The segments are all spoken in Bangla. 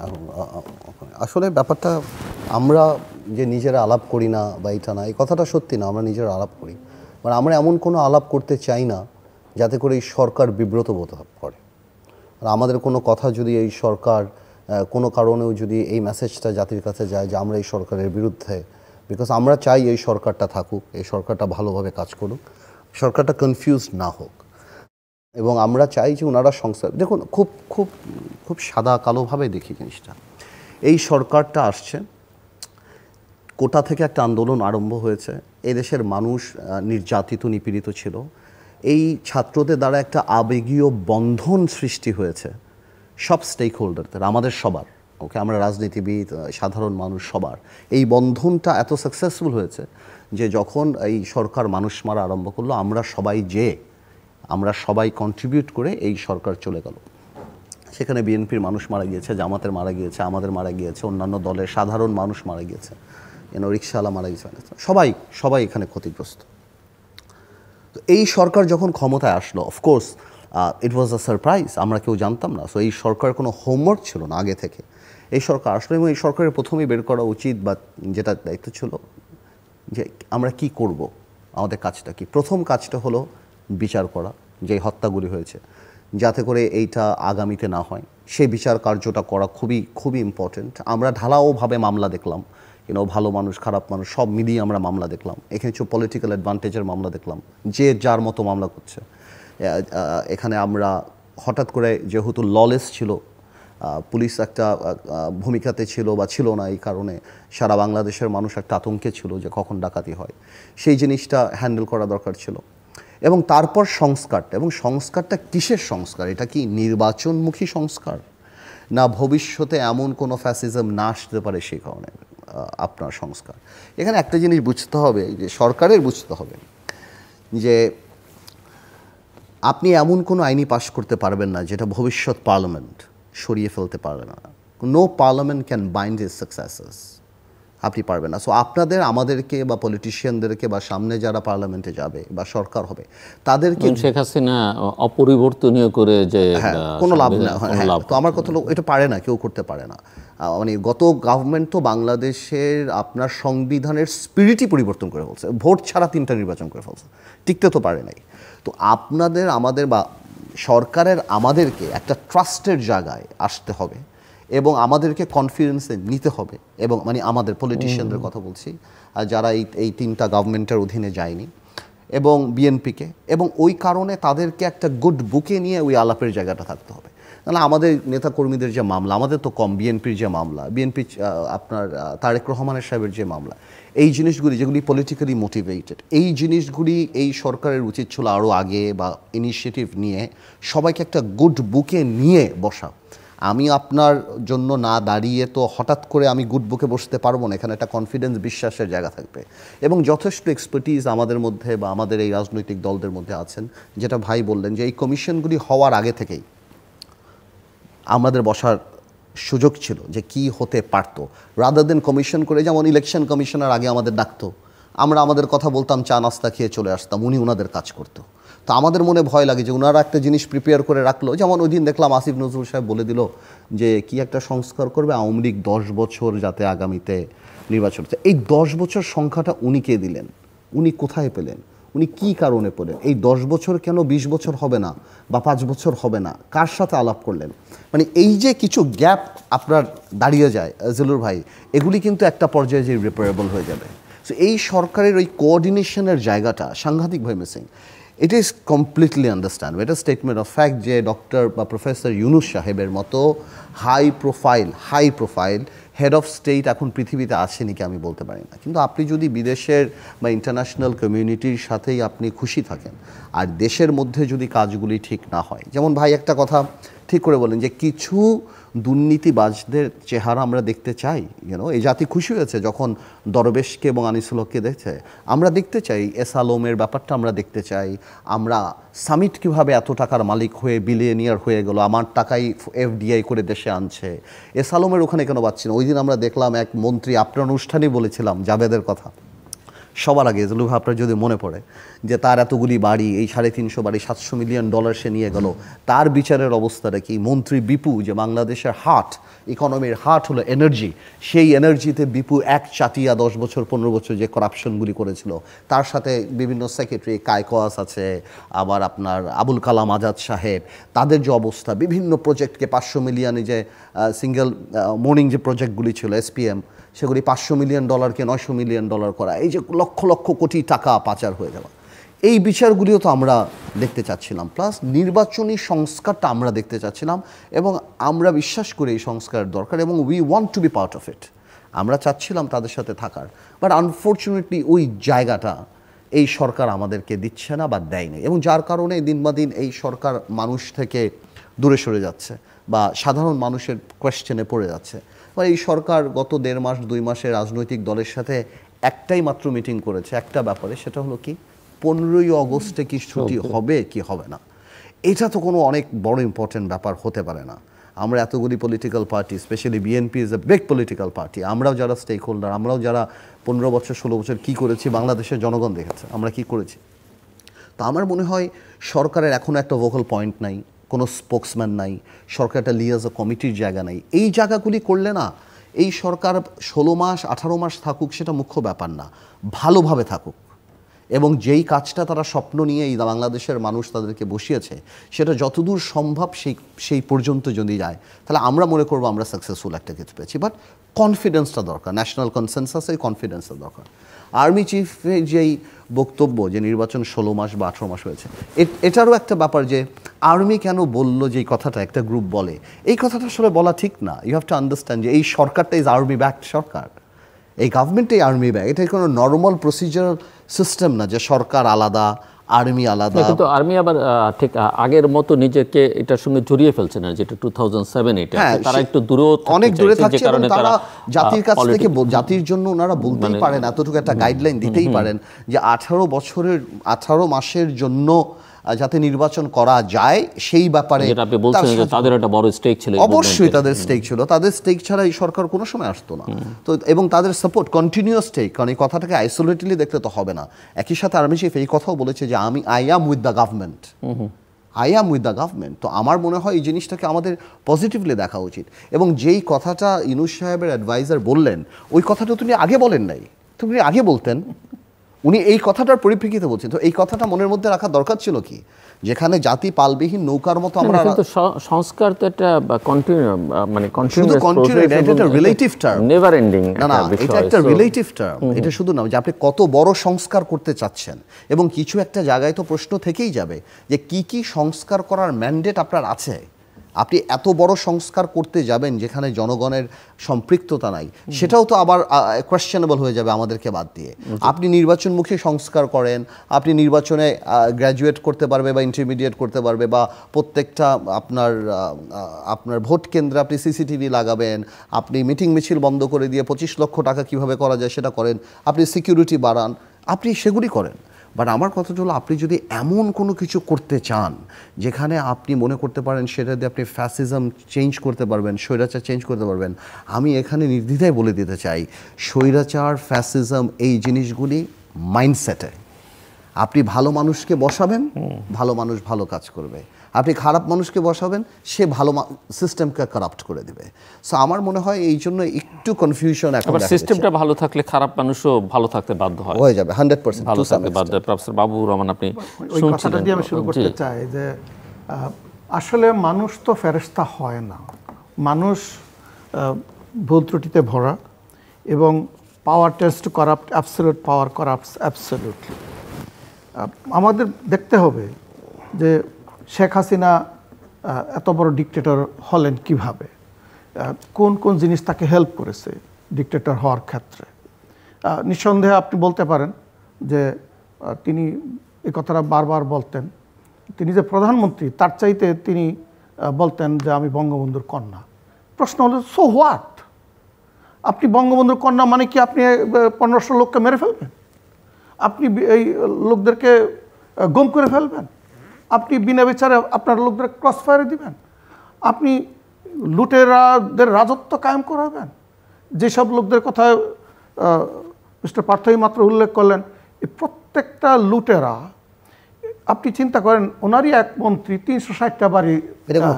এখন এখন আসলে ব্যাপারটা আমরা যে নিজেরা আলাপ করি না বা এটা না, এই কথাটা সত্যি না। আমরা নিজেরা আলাপ করি, মানে আমরা এমন কোনো আলাপ করতে চাই না যাতে করে এই সরকার বিব্রত বোধ করে। আর আমাদের কোনো কথা যদি এই সরকার কোনো কারণেও যদি এই মেসেজটা জাতির কাছে যায় যে আমরা এই সরকারের বিরুদ্ধে, বিকজ আমরা চাই এই সরকারটা থাকুক, এই সরকারটা ভালোভাবে কাজ করুক, সরকারটা কনফিউজ না হোক, এবং আমরা চাই যে ওনারা সংস্কার। দেখুন, খুব খুব খুব সাদা কালোভাবে দেখি জিনিসটা। এই সরকারটা আসছে, কোটা থেকে একটা আন্দোলন আরম্ভ হয়েছে, এদেশের মানুষ নির্যাতিত নিপীড়িত ছিল, এই ছাত্রদের দ্বারা একটা আবেগীয় বন্ধন সৃষ্টি হয়েছে সব স্টেক হোল্ডারদের, আমাদের সবার, ওকে, আমরা রাজনীতিবিদ, সাধারণ মানুষ, সবার এই বন্ধনটা এত সাকসেসফুল হয়েছে যে যখন এই সরকার মানুষ মারা আরম্ভ করলো, আমরা সবাই কন্ট্রিবিউট করে এই সরকার চলে গেল। সেখানে বিএনপির মানুষ মারা গিয়েছে, জামাতের মারা গিয়েছে, আমাদের মারা গিয়েছে, অন্যান্য দলের সাধারণ মানুষ মারা গিয়েছে, রিক্সাওয়ালা মারা গিয়েছে, সবাই এখানে ক্ষতিগ্রস্ত। তো এই সরকার যখন ক্ষমতায় আসলো, of course it was a surprise, আমরা কেউ জানতাম না। সো এই সরকার কোনো হোমওয়ার্ক ছিল না আগে থেকে, এই সরকার আসলো এবং এই সরকারের প্রথমেই বের করা উচিত বা যেটা দায়িত্ব ছিল যে আমরা কি করব, আমাদের কাজটা কি। প্রথম কাজটা হলো বিচার করা, যে হত্যাগুলি হয়েছে, যাতে করে এইটা আগামীতে না হয়, সেই বিচার কার্যটা করা খুবই খুবই ইম্পর্টেন্ট। আমরা ঢালাওভাবে মামলা দেখলাম, ভালো মানুষ খারাপ মানুষ সব মিলিয়ে আমরা মামলা দেখলাম, এখানে কিছু পলিটিক্যাল অ্যাডভান্টেজের মামলা দেখলাম, যে যার মতো মামলা করছে। এখানে আমরা হঠাৎ করে, যেহেতু ললেস ছিল, পুলিশ একটা ভূমিকাতে ছিল বা ছিল না, এই কারণে সারা বাংলাদেশের মানুষ একটা আতঙ্কে ছিল যে কখন ডাকাতি হয়, সেই জিনিসটা হ্যান্ডেল করা দরকার ছিল। এবং তারপর সংস্কারটা, এবং সংস্কারটা কিসের সংস্কার? এটা কি নির্বাচনমুখী সংস্কার, না ভবিষ্যতে এমন কোনো ফ্যাসিজম না আসতে পারে সেই কারণে আপনার সংস্কার? এখানে একটা জিনিস বুঝতে হবে, যে সরকারের বুঝতে হবে যে আপনি এমন কোনো আইনি পাশ করতে পারবেন না যেটা ভবিষ্যৎ পার্লামেন্ট সরিয়ে ফেলতে পারবে না। No parliament can bind his successes, আপনি পারবেন না। সো আপনাদের, আমাদেরকে বা পলিটিশিয়ানদেরকে বা সামনে যারা পার্লামেন্টে যাবে বা সরকার হবে, তাদেরকে শেখ হাসিনা অপরিবর্তনীয় করে যে কোনো লাভ না। তো আমার কথা হলো, এটা পারে না, কেউ করতে পারে না। মানে গত গভর্নমেন্ট তো বাংলাদেশের আপনার সংবিধানের স্পিরিটই পরিবর্তন করে ফেলছে, ভোট ছাড়া 3টা নির্বাচন করে ফেলছে, টিকতে তো পারে নাই। তো আপনাদের, আমাদের বা সরকারের আমাদেরকে একটা ট্রাস্টের জায়গায় আসতে হবে এবং আমাদেরকে কনফিডেন্সে নিতে হবে, এবং মানে আমাদের পলিটিশিয়ানদের কথা বলছি, যারা এই 3টা গভর্নমেন্টের অধীনে যায়নি, এবং বিএনপিকে, এবং ওই কারণে তাদেরকে একটা গুড বুকে নিয়ে ওই আলাপের জায়গাটা থাকতে হবে। তাহলে আমাদের নেতাকর্মীদের যে মামলা, আমাদের তো কম, বিএনপির যে মামলা, বিএনপি আপনার তারেক রহমানের সাহেবের যে মামলা, এই জিনিসগুলি যেগুলি পলিটিক্যালি মোটিভেটেড, এই জিনিসগুলি এই সরকারের উচিত ছিল আরও আগে বা ইনিশিয়েটিভ নিয়ে সবাইকে একটা গুড বুকে নিয়ে বসা। আমি আপনার জন্য না দাঁড়িয়ে তো হঠাৎ করে আমি গুড বুকে বসতে পারবো না, এখানে একটা কনফিডেন্স, বিশ্বাসের জায়গা থাকবে, এবং যথেষ্ট এক্সপার্টিজ আমাদের মধ্যে বা আমাদের এই রাজনৈতিক দলদের মধ্যে আছেন। যেটা ভাই বললেন যে এই কমিশনগুলি হওয়ার আগে থেকেই আমাদের বসার সুযোগ ছিল যে কি হতে পারতো, রাদার দেন কমিশন করে, যেমন ইলেকশন কমিশনের আগে আমাদের ডাকতো, আমরা আমাদের কথা বলতাম, চা নাস্তা খেয়ে চলে আসতাম, উনি ওনাদের কাজ করতো। তো আমাদের মনে ভয় লাগে যে ওনারা একটা জিনিস প্রিপেয়ার করে রাখলো, যেমন ওই দিন দেখলাম আসিফ নজরুল সাহেব বলে দিল যে কি একটা সংস্কার করবে, আওয়ামী লীগ 10 বছর যাতে আগামীতে নির্বাচন হচ্ছে। এই 10 বছর সংখ্যাটা উনি কে দিলেন? উনি কোথায় পেলেন? উনি কি কারণে পেলেন? এই 10 বছর কেন 20 বছর হবে না বা 5 বছর হবে না? কার সাথে আলাপ করলেন? মানে এই যে কিছু গ্যাপ আপনার দাঁড়িয়ে যায় জিলুর ভাই, এগুলি কিন্তু একটা পর্যায়ে যে রিপেয়ারেবল হয়ে যাবে। সো এই সরকারের ওই কোঅর্ডিনেশনের জায়গাটা সাংঘাতিকভাবে missing. It is completely understand, এটা স্টেটমেন্ট অফ ফ্যাক্ট যে ডক্টর বা প্রফেসর ইউনুস সাহেবের মতো high profile head of state এখন পৃথিবীতে আসেনি কি আমি বলতে পারি না। কিন্তু আপনি যদি বিদেশের বা ইন্টারন্যাশনাল কমিউনিটির সাথেই আপনি খুশি থাকেন, আর দেশের মধ্যে যদি কাজগুলি ঠিক না হয়, যেমন ভাই একটা কথা ঠিক করে বলেন যে কিছু দুর্নীতিবাজদের চেহারা আমরা দেখতে চাই, এই জাতি খুশি হয়েছে যখন দরবেশকে এবং আনিসুল হককে দেখছে। আমরা দেখতে চাই এস আলমের ব্যাপারটা, আমরা দেখতে চাই আমরা সামিট কীভাবে এত টাকার মালিক হয়ে বিলিয়নিয়ার হয়ে গেল, আমার টাকাই এফডিআই করে দেশে আনছে, এস আলমের ওখানে কেন পাচ্ছি না? ওই দিন আমরা দেখলাম এক মন্ত্রী, আপনার অনুষ্ঠানেই বলেছিলাম জাভেদের কথা, সবার আগে এজলু ভাই আপনার যদি মনে পড়ে যে তার এতগুলি বাড়ি, এই 350 বাড়ি, $700 মিলিয়ন সে নিয়ে গেল, তার বিচারের অবস্থাটা কি? মন্ত্রী বিপু, যে বাংলাদেশের হার্ট, ইকোনমির হার্ট হলো এনার্জি, সেই এনার্জিতে বিপু এক চাটিয়া 10 বছর 15 বছর যে করাপশনগুলি করেছিল, তার সাথে বিভিন্ন সেক্রেটারি কায়কোয়াস আছে, আবার আপনার আবুল কালাম আজাদ সাহেব, তাদের যে অবস্থা, বিভিন্ন প্রজেক্টকে 500 মিলিয়নে যে সিঙ্গেল মর্নিং যে প্রজেক্টগুলি ছিল SPM, সেগুলি $500 মিলিয়ন কে $900 মিলিয়ন করা, এই যে লক্ষ লক্ষ কোটি টাকা পাচার হয়ে যাওয়া, এই বিচারগুলিও তো আমরা দেখতে চাচ্ছিলাম। প্লাস নির্বাচনী সংস্কারটা আমরা দেখতে চাচ্ছিলাম, এবং আমরা বিশ্বাস করি এই সংস্কার দরকার, এবং we want to be part of it. আমরা চাচ্ছিলাম তাদের সাথে থাকার, বাট আনফর্চুনেটলি ওই জায়গাটা এই সরকার আমাদেরকে দিচ্ছে না বা দেয় নাই, এবং যার কারণে দিন বা দিন এই সরকার মানুষ থেকে দূরে সরে যাচ্ছে বা সাধারণ মানুষের কোয়েশ্চেনে পড়ে যাচ্ছে। বা এই সরকার গত 1.5 মাস 2 মাসে রাজনৈতিক দলের সাথে একটাই মাত্র মিটিং করেছে একটা ব্যাপারে, সেটা হলো কি 15ই অগস্টে কি ছুটি হবে কি হবে না। এটা তো কোনো অনেক বড় ইম্পর্টেন্ট ব্যাপার হতে পারে না। আমরা এতগুলি political party, specially BNP is a big political party, আমরাও যারা স্টেক হোল্ডার, আমরাও যারা 15 বছর 16 বছর কী করেছি বাংলাদেশের জনগণ দেখেছে আমরা কি করেছি। তো আমার মনে হয় সরকারের এখনও একটা ভোকাল পয়েন্ট নাই, কোনো স্পোক্সম্যান নাই, সরকার একটা লিয়াজো কমিটির জায়গা নাই। এই জায়গাগুলি করলে না, এই সরকার 16 মাস 18 মাস থাকুক সেটা মুখ্য ব্যাপার না, ভালোভাবে থাকুক, এবং যেই কাজটা তারা স্বপ্ন নিয়ে এই বাংলাদেশের মানুষ তাদেরকে বসিয়েছে সেটা যতদূর সম্ভব সেই পর্যন্ত যদি যায়, তাহলে আমরা মনে করবো আমরা সাকসেসফুল একটা কিছু পেয়েছি। বাট কনফিডেন্সটা দরকার, ন্যাশনাল কনসেনসাস, এই কনফিডেন্সটা দরকার। আর্মি চিফের যেই বক্তব্য যে নির্বাচন 16 মাস বা 18 মাস হয়েছে, এটারও একটা ব্যাপার যে আর্মি কেন বললো যে এই কথাটা একটা গ্রুপ বলে, এই কথাটা আসলে বলা ঠিক না। ইউ হ্যাভ টু আন্ডারস্ট্যান্ড যে এই সরকারটা ইজ আর্মি ব্যাকড সরকার, এই গভর্নমেন্টই আর্মি ব্যাক, এটা কোনো নর্মাল প্রসিজারাল সিস্টেম না যে সরকার আলাদা আর্মি আলাদা। কিন্তু আর্মি আবার ঠিক আগের মতো নিজেকে এটার সঙ্গে জড়িয়ে ফেলছে না, যেটা 2007 এটা তারা একটু অনেক দূরে থাকছে, এবং তারা জাতির কাছ থেকে জাতির জন্য ওনারা বলতেই পারেন, এতটুকু একটা গাইডলাইন দিতেই পারেন যে 18 মাসের জন্য যাতে নির্বাচন করা যায় সেই ব্যাপারে তাদের একটা বড় স্টেক ছিল। অবশ্যই তাদের স্টেক ছিল, তাদের স্টেক ছাড়া এই সরকার কোনো সময় আসতো না। তো এবং তাদের সাপোর্ট কন্টিনিউয়াস স্টেক, কারণ এই কথাটাকে আইসোলেটেডলি দেখতে তো হবে না। একই সাথে আর্মি চিফ এই কথাও বলেছে যে I am with the government, I am with the government. তো আমার মনে হয় এই জিনিসটাকে আমাদের পজিটিভলি দেখা উচিত। এবং যেই কথাটা ইউনূস সাহেবের অ্যাডভাইজার বললেন, ওই কথাটা তুমি আগে বলেন নাই, তুমি আগে বলতেন। উনি এই কথাটার পরিপ্রেক্ষিতে বলছেন, তো এই কথাটা মনের মধ্যে রাখা দরকার ছিল কি, যেখানে জাতি পালবিহীন নৌকার মতো আমরা। কিন্তু সংস্কার তো একটা রিলেটিভ টার্ম, নেভার এন্ডিং। না, এটা একটা রিলেটিভ টার্ম। এটা শুধু না যে আপনি কত বড় সংস্কার করতে চাচ্ছেন, এবং কিছু একটা জায়গায় তো প্রশ্ন থেকেই যাবে যে কি কি সংস্কার করার ম্যান্ডেট আপনার আছে। আপনি এত বড় সংস্কার করতে যাবেন যেখানে জনগণের সম্পৃক্ততা নাই, সেটাও তো আবার কোয়েশ্চেনেবল হয়ে যাবে আমাদেরকে বাদ দিয়ে। আপনি নির্বাচনমুখী সংস্কার করেন, আপনি নির্বাচনে গ্র্যাজুয়েট করতে পারবে বা ইন্টারমিডিয়েট করতে পারবে, বা প্রত্যেকটা আপনার ভোট কেন্দ্রে আপনি CCTV লাগাবেন, আপনি মিটিং মিছিল বন্ধ করে দিয়ে 25 লক্ষ টাকা কিভাবে করা যায় সেটা করেন, আপনি সিকিউরিটি বাড়ান, আপনি সেগুলি করেন। বাট আমার কথাটা হলো, আপনি যদি এমন কোনো কিছু করতে চান যেখানে আপনি মনে করতে পারেন সেটা দিয়ে আপনি ফ্যাসিজম চেঞ্জ করতে পারবেন, স্বৈরাচার চেঞ্জ করতে পারবেন, আমি এখানে নির্দ্বিধায় বলে দিতে চাই, স্বৈরাচার ফ্যাসিজম এই জিনিসগুলি মাইন্ডসেটে। আপনি ভালো মানুষকে বসাবেন, ভালো মানুষ ভালো কাজ করবে, আপনি খারাপ মানুষকে বসাবেন, সে ভালো সিস্টেমকে কারাপ্ট করে দিবে। সো আমার মনে হয় এই জন্য একটু কনফিউশন। এখন সিস্টেমটা ভালো থাকলে খারাপ মানুষও ভালো থাকতে বাধ্য হয়ে যাবে 100% ভালো থাকতে বাধ্য। প্রফেসর বাবুর রহমান, আপনি ওই কথাটা দিয়ে আমি শুরু করতে চাই যে আসলে মানুষ তো ফেরেশতা হয় না, মানুষ ভুল ত্রুটিতে ভরা, এবং power tends to corrupt, absolute power corrupts absolutely. আমাদের দেখতে হবে যে শেখ হাসিনা এত বড় ডিক্টেটর হলেন কিভাবে, কোন কোন জিনিস তাকে হেল্প করেছে ডিক্টেটর হওয়ার ক্ষেত্রে। নিঃসন্দেহে আপনি বলতে পারেন যে তিনি এই কথাটা বারবার বলতেন, তিনি যে প্রধানমন্ত্রী তার চাইতে তিনি বলতেন যে আমি বঙ্গবন্ধুর কন্যা। প্রশ্ন হলো, সো হোয়াট? আপনি বঙ্গবন্ধুর কন্যা মানে কি আপনি 1500 লোককে মেরে ফেলবেন? আপনি এই লোকদেরকে গুম করে ফেলবেন? আপনি বিনা বিচারে আপনার লোকদের ক্রস ফায়ারে দিবেন? আপনি লুটেরাদের রাজত্ব কায়েম করাবেন? যেসব লোকদের কথা মিস্টার পার্থই মাত্র উল্লেখ করলেন, এই প্রত্যেকটা লুটেরা, আপনি চিন্তা করেন ওনারই এক মন্ত্রী 360টা বাড়ি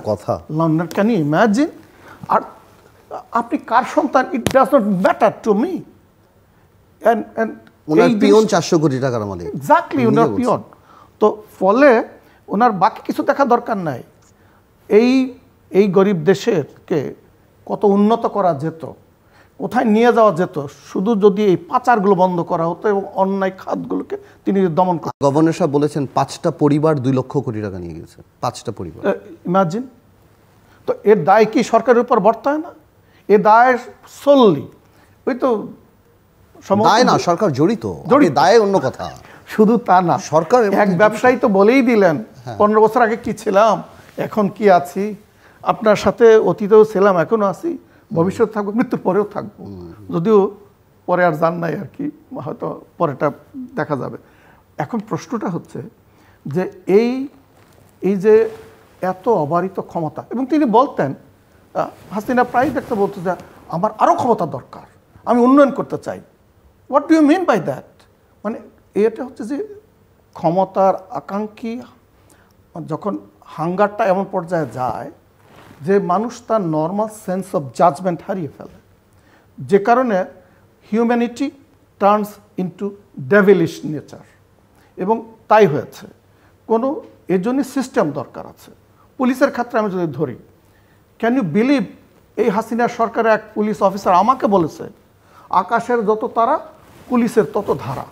কথা লন্ডন, ক্যান ইউ ইমাজিন? আর আপনি কার সন্তান, it does not matter to me. Owner peon 400 কোটি টাকার মালিক, এক্স্যাক্টলি ওনার পিয়ন। তো ফলে ওনার বাকি কিছু দেখা দরকার নাই। এই গরিব দেশেরকে কত উন্নত করা যেত, কোথায় নিয়ে যাওয়া যেত, শুধু যদি এই পাচারগুলো বন্ধ করা হতো এবং অন্যায় খাতগুলোকে তিনি দমন করতেন। গভর্নর সাহেব বলেছেন 5টা পরিবার 2 লক্ষ কোটি টাকা নিয়ে গেছে, 5টা পরিবার। ইমাজিন। তো এর দায় কি সরকারের উপর বর্তায় না? এ দায় solely ওই তো দায় না, সরকার জড়িত, দায় অন্য কথা। শুধু তা না, সরকার এক ব্যবসায়ী তো বলেই দিলেন 15 বছর আগে কি ছিলাম, এখন কি আছি, আপনার সাথে অতীতেও ছিলাম, এখনো আছি, ভবিষ্যৎ থাকবো, মৃত্যুর পরেও থাকবো, যদিও পরে আর জান নাই আর কি, হয়তো পরেটা দেখা যাবে। এখন প্রশ্নটা হচ্ছে যে এই যে এত অবারিত ক্ষমতা, এবং তিনি বলতেন, হাসিনা প্রায় দেখতে বলতো যে আমার আরও ক্ষমতা দরকার, আমি উন্নয়ন করতে চাই। What do you mean by that? মানে এটা হচ্ছে যে ক্ষমতার আকাঙ্ক্ষী যখন হাঙ্গারটা এমন পর্যায়ে যায় যে মানুষ তার নর্মাল সেন্স অফ জাজমেন্ট হারিয়ে ফেলে, যে কারণে humanity turns into devilish nature. এবং তাই হয়েছে। কোনো এর জন্য সিস্টেম দরকার আছে। পুলিশের ক্ষেত্রে আমি যদি ধরি, ক্যান ইউ বিলিভ এই হাসিনা সরকারের এক পুলিশ অফিসার আমাকে বলেছে আকাশের যত তারা পুলিশের তত ধারা।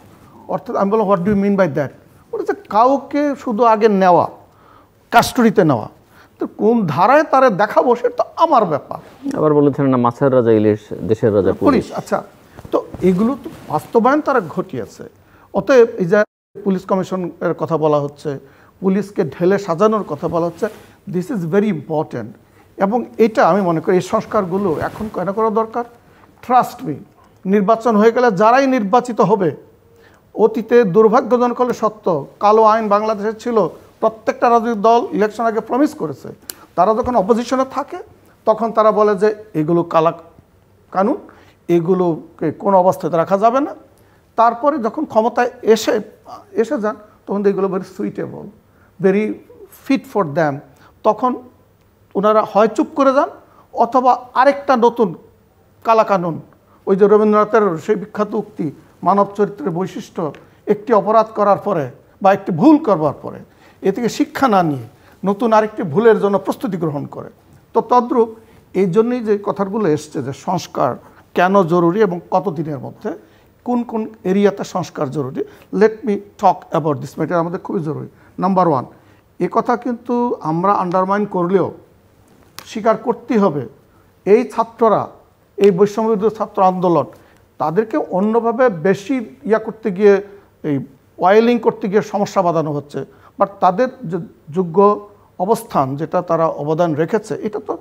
অর্থাৎ আমি বললাম what do you mean by that? বলেছে কাউকে শুধু আগে নেওয়া, কাস্টডিতে নেওয়া, তো কোন ধারায় তারা দেখাবো সেটা তো আমার ব্যাপার। আবার বলেছেন না মাছের রাজা ইলিশ, দেশের রাজা পুলিশ। আচ্ছা, তো এগুলো তো বাস্তবায়ন তারা ঘটিয়েছে। অতএব এই যে পুলিশ কমিশনের কথা বলা হচ্ছে, পুলিশকে ঢেলে সাজানোর কথা বলা হচ্ছে, দিস ইজ ভেরি ইম্পর্ট্যান্ট। এবং এটা আমি মনে করি এই সংস্কারগুলো এখন কেন করা দরকার? ট্রাস্ট মি, নির্বাচন হয়ে গেলে যারাই নির্বাচিত হবে, অতীতে দুর্ভাগ্যজনক হলে সত্য, কালো আইন বাংলাদেশে ছিল, প্রত্যেকটা রাজনৈতিক দল ইলেকশন আগে প্রমিস করেছে, তারা যখন অপোজিশনে থাকে তখন তারা বলে যে এগুলো কালা কানুন, এগুলোকে কোনো অবস্থাতে রাখা যাবে না। তারপরে যখন ক্ষমতায় এসে যান তখন এগুলো very suitable, very fit for them, তখন ওনারা হয় চুপ করে যান অথবা আরেকটা নতুন কালাকানুন, ওই যে রবীন্দ্রনাথের সেই বিখ্যাত উক্তি, মানব চরিত্রের বৈশিষ্ট্য একটি অপরাধ করার পরে বা একটি ভুল করবার পরে এ থেকে শিক্ষা না নিয়ে নতুন আরেকটি ভুলের জন্য প্রস্তুতি গ্রহণ করে। তো তদ্রূপ এই জন্যই যে কথাগুলো এসছে যে সংস্কার কেন জরুরি এবং কতদিনের মধ্যে কোন কোন এরিয়াতে সংস্কার জরুরি। Let me talk about this matter. আমাদের খুবই জরুরি। নাম্বার 1, এ কথা কিন্তু আমরা আন্ডারমাইন করলেও স্বীকার করতেই হবে, এই ছাত্ররা, এই বৈষম্যবিরোধী ছাত্র আন্দোলন, তাদেরকে অন্যভাবে বেশি করতে গিয়ে, এই ওয়াইলিং করতে গিয়ে সমস্যা বাঁধানো হচ্ছে। বাট তাদের যে যোগ্য অবস্থান, যেটা তারা অবদান রেখেছে, এটা তো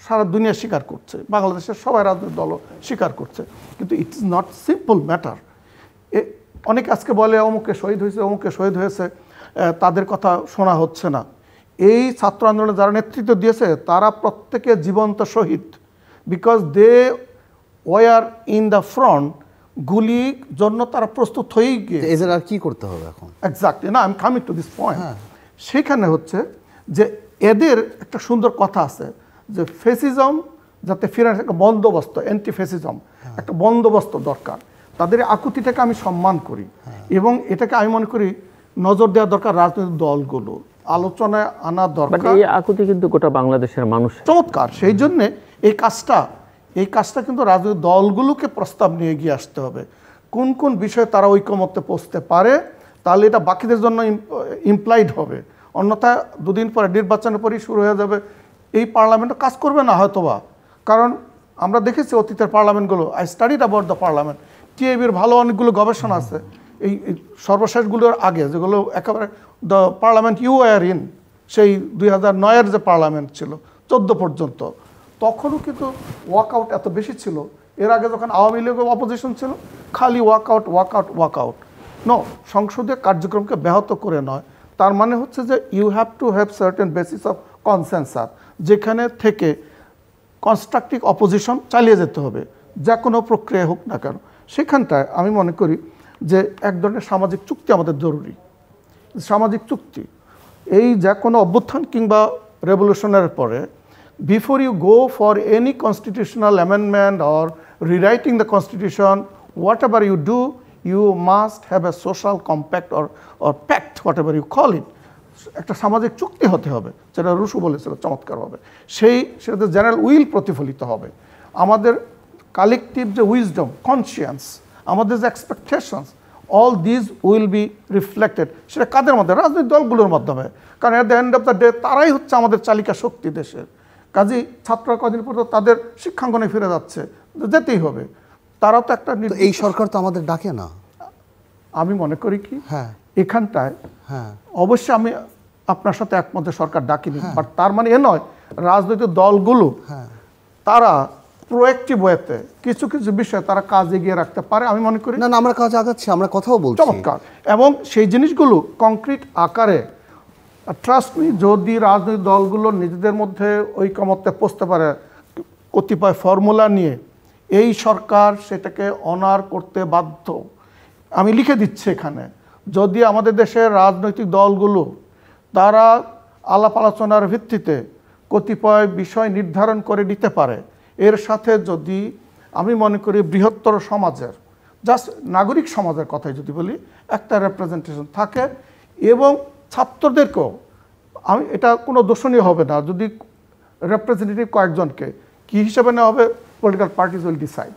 সারা দুনিয়া স্বীকার করছে, বাংলাদেশের সবাই রাজনৈতিক দলও স্বীকার করছে। কিন্তু it is not simple matter. অনেকে আজকে বলে অমুকে শহীদ হয়েছে, অমুকে শহীদ হয়েছে, তাদের কথা শোনা হচ্ছে না। এই ছাত্র আন্দোলনে যারা নেতৃত্ব দিয়েছে তারা প্রত্যেকে জীবন্ত শহীদ, because they were in the front, গুলির জন্য তারা প্রস্তুত হয়েই গিয়ে। এদের আর কি করতে হবে এখন? এক্স্যাক্টলি, না, I am coming to this point. সেখানে হচ্ছে যে এদের একটা সুন্দর কথা আছে যে ফেসিজম যাতে ফিরে একটা বন্দোবস্ত, অ্যান্টি ফেসিজম একটা বন্দোবস্ত দরকার। তাদের আকুতিটাকে আমি সম্মান করি এবং এটাকে আমি মনে করি নজর দেওয়া দরকার রাজনৈতিক দলগুলো, আলোচনায় আনা দরকার। এই আকুতি কিন্তু গোটা বাংলাদেশের মানুষ চমৎকার। সেই জন্যে এই কাজটা কিন্তু রাজনৈতিক দলগুলোকে প্রস্তাব নিয়ে এগিয়ে আসতে হবে। কোন কোন বিষয়ে তারা ঐকমত্যে পৌঁছতে পারে, তাহলে এটা বাকিদের জন্য ইমপ্লাইড হবে। অন্যথা দুদিন পরে নির্বাচনের পরই শুরু হয়ে যাবে, এই পার্লামেন্টও কাজ করবে না হয়তোবা। কারণ আমরা দেখেছি অতীতের পার্লামেন্টগুলো, I studied about the parliament, টিআইবির ভালো অনেকগুলো গবেষণা আছে এই সর্বশেষগুলোর আগে, যেগুলো একেবারে the parliament you are in, সেই 2009-এর যে পার্লামেন্ট ছিল 14 পর্যন্ত, তখনও কিন্তু ওয়াকআউট এত বেশি ছিল। এর আগে যখন আওয়ামী লীগ অপোজিশন ছিল, খালি ওয়াকআউট নো, সংসদীয় কার্যক্রমকে ব্যাহত করে নয়। তার মানে হচ্ছে যে you have to have certain basis of consensus, যেখানে থেকে কনস্ট্রাকটিভ অপোজিশন চালিয়ে যেতে হবে, যা কোনো প্রক্রিয়া হোক না কেন। সেখানটায় আমি মনে করি যে এক ধরনের সামাজিক চুক্তি আমাদের জরুরি। সামাজিক চুক্তি এই যে কোনো অভ্যুত্থান কিংবা রেভলিউশনের পরে, before you go for any constitutional amendment or rewriting the constitution, whatever you do, you must have a social compact or pact, whatever you call it. একটা সামাজিক চুক্তি হতে হবে, যেটা রুশু বলেছিল চমৎকারভাবে। সেটাতে জেনারেল উইল প্রতিফলিত হবে। আমাদের কালেকটিভ যে উইজডম, কনসিয়েন্স, আমাদের যে expectations, all these will be reflected. সেটা কাদের মধ্যে? রাজনৈতিক দলগুলোর মাধ্যমে। কারণ at the end of the day তারাই হচ্ছে আমাদের চালিকা শক্তি দেশের। কাজেই ছাত্ররা কদিন পর তাদের শিক্ষাঙ্গনে ফিরে যাচ্ছে, যেতেই হবে। তারাও তো একটা, এই সরকার তো আমাদের ডাকে না। আমি মনে করি কি, হ্যাঁ, এখানটায় হ্যাঁ, অবশ্যই আমি আপনার সাথে একমতে, সরকার ডাকিনি, বাট তার মানে এ নয় রাজনৈতিক দলগুলো তারা প্রোঅ্যাক্টিভ ওয়েতে কিছু কিছু বিষয়ে তারা কাজ এগিয়ে রাখতে পারে। আমি মনে করি না, আমরা কাজ আগাচ্ছি, আমরা কথাও বলছি। চমৎকার। এবং সেই জিনিসগুলো কংক্রিট আকারে, ট্রাস্ট মি, যদি রাজনৈতিক দলগুলো নিজেদের মধ্যে ঐকমত্যে পৌঁছতে পারে কতিপয় ফর্মুলা নিয়ে, এই সরকার সেটাকে অনার করতে বাধ্য। আমি লিখে দিচ্ছি এখানে, যদি আমাদের দেশের রাজনৈতিক দলগুলো তারা আলাপ আলোচনার ভিত্তিতে কতিপয় বিষয় নির্ধারণ করে নিতে পারে, এর সাথে যদি আমি মনে করি বৃহত্তর সমাজের, জাস্ট নাগরিক সমাজের কথাই যদি বলি, একটা রেপ্রেজেন্টেশন থাকে, এবং ছাত্রদেরকেও, আমি এটা কোনো দোষণীয় হবে না যদি রেপ্রেজেন্টেটিভ কয়েকজনকে, কী হিসাবে নেওয়া হবে পলিটিক্যাল পার্টিজ উইল ডিসাইড।